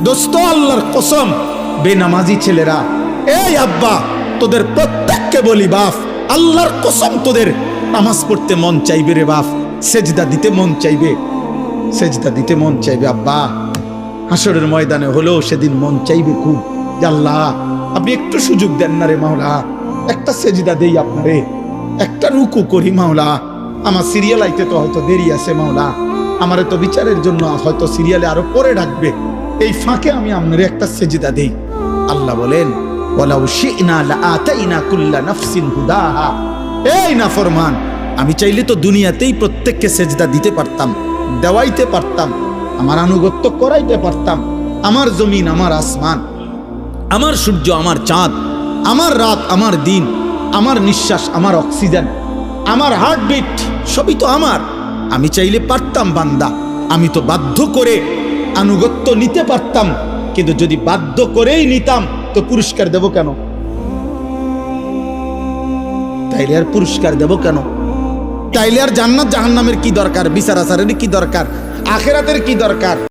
দোস্ত আল্লাহর কসম, বেনামাজি ছেলেরা, এই আব্বা তোদের প্রত্যেককে বলি বাপ, আল্লাহর কসম তোদের নামাজ পড়তে মন চাইবে রে বাপ, সেজদা দিতে মন চাইবে, সেজদা দিতে মন চাইবে আব্বা। হাসরের ময়দানে হলেও সেদিন মন চাইবে খুব, যে আল্লাহ আপনি একটু সুযোগ দেন না রে মাওলা, একটা সেজদা দেই আপনারে, একটা রুকু করি মাওলা, আমার সিরিয়াল আইতে তো হয়তো দেরি আছে মাওলা, আমারে তো বিচারের জন্য হয়তো সিরিয়ালে আরো পরে ডাকবে, এই ফাঁকে আমি আপনারে একটা সেজদা দেই। আল্লাহ বলেন ওয়ালাউ শি'না লাআতাইনা কুল্লা নাফসিন হুদাহা, এই নাফরমান, আমি চাইলে তো দুনিয়াতেই প্রত্যেককে সেজদা দিতে পারতাম, দেওয়াইতে পারতাম, আমার আনুগত্য করাইতে পারতাম। আমার জমিন, আমার আসমান, আমার সূর্য, আমার চাঁদ, আমার রাত, আমার দিন, আমার নিঃশ্বাস, আমার অক্সিজেন, আমার হার্টবিট, সবই তো আমার। আমি চাইলে পারতাম বান্দা, আমি তো বাধ্য করে আনুগত্য নিতে পারতাম, কিন্তু যদি বাধ্য করেই নিতাম তো পুরস্কার দেব কেন? তাইলে আর পুরস্কার দেব কেন? তাইলে আর জান্নাত জাহান্নামের কি দরকার? বিচার আচারের কি দরকার? আখিরাতের কি দরকার?